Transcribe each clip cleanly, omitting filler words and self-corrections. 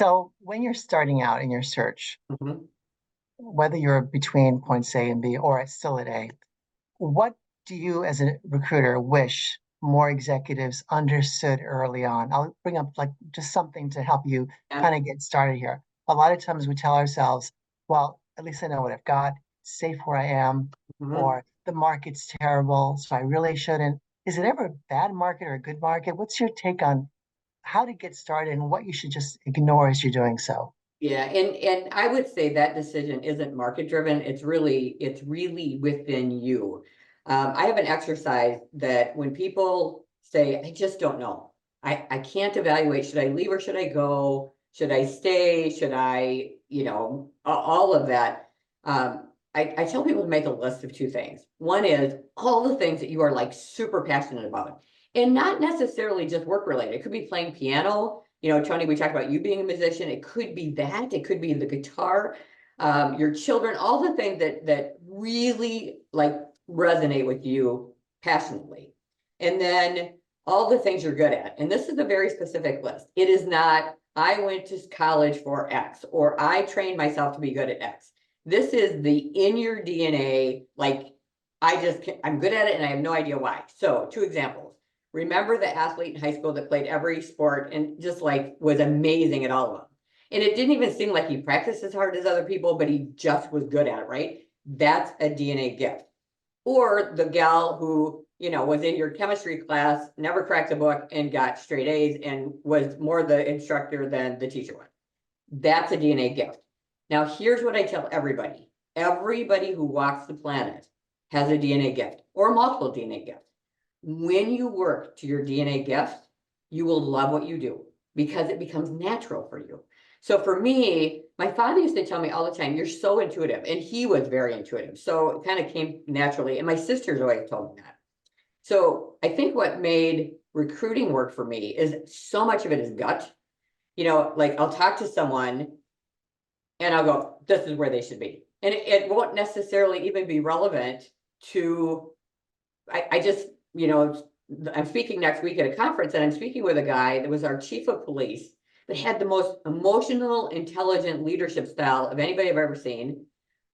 So when you're starting out in your search, Mhm. whether you're between points A and B or still at A, what do you as a recruiter wish more executives understood early on? I'll bring up like just something to help you Yeah. kind of get started here. A lot of times we tell ourselves, well, at least I know what I've got, it's safe where I am, Mhm. or the market's terrible, so I really shouldn't. Is it ever a bad market or a good market? What's your take on how to get started and what you should just ignore as you're doing so? Yeah, and I would say that decision isn't market driven. It's really within you. I have an exercise that when people say, I just don't know, I can't evaluate, should I leave or should I go? Should I stay? Should I, all of that. I tell people to make a list of two things. One is all the things that you are like super passionate about, and not necessarily just work related. It could be playing piano. Tony, we talked about you being a musician. It could be that. It could be the guitar, your children, all the things that really like resonate with you passionately. And then all the things you're good at. And this is a very specific list. It is not, I went to college for X or I trained myself to be good at X. This is the in your DNA, like I'm good at it and I have no idea why. So 2 examples. Remember the athlete in high school that played every sport and just like was amazing at all of them. And it didn't even seem like he practiced as hard as other people, but he just was good at it, right? That's a DNA gift. Or the gal who, was in your chemistry class, never cracked a book and got straight A's and was more the instructor than the teacher was. That's a DNA gift. Now, here's what I tell everybody. Everybody who walks the planet has a DNA gift or multiple DNA gifts. When you work to your DNA gift, you will love what you do because it becomes natural for you. So for me, my father used to tell me all the time, you're so intuitive. And he was very intuitive. So it kind of came naturally. And my sisters always told me that. So I think what made recruiting work for me is so much of it is gut. Like I'll talk to someone and I'll go, this is where they should be. And it won't necessarily even be relevant to, I just, I'm speaking next week at a conference and I'm speaking with a guy that was our chief of police that had the most emotional, intelligent leadership style of anybody I've ever seen.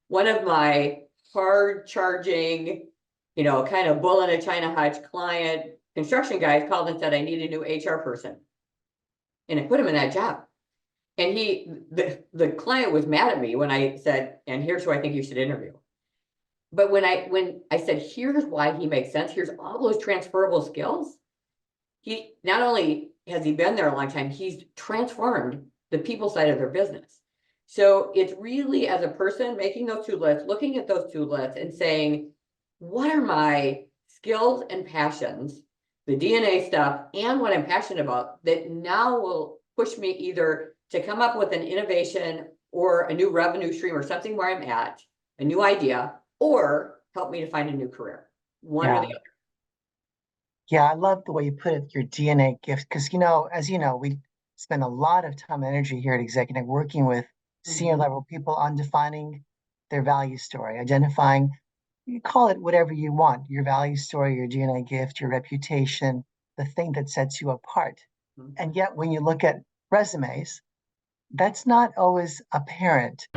One of my hard charging, kind of bull in a China hutch client construction guys called and said, I need a new HR person. And I put him in that job. And the client was mad at me when I said, and here's who I think you should interview. But when I said, here's why he makes sense, here's all those transferable skills. He not only has he been there a long time, he's transformed the people side of their business. So it's really as a person making those two lists, looking at those two lists and saying, what are my skills and passions, the DNA stuff, and what I'm passionate about that now will push me either to come up with an innovation or a new revenue stream or something where I'm at, a new idea, or help me to find a new career, one or Yeah. the other. Yeah, I love the way you put it, your DNA gift, because as you know, we spend a lot of time and energy here at ExecuNet working with senior Mhm. level people on defining their value story, identifying, you call it whatever you want, your value story, your DNA gift, your reputation, the thing that sets you apart. Mhm. And yet when you look at resumes, that's not always apparent.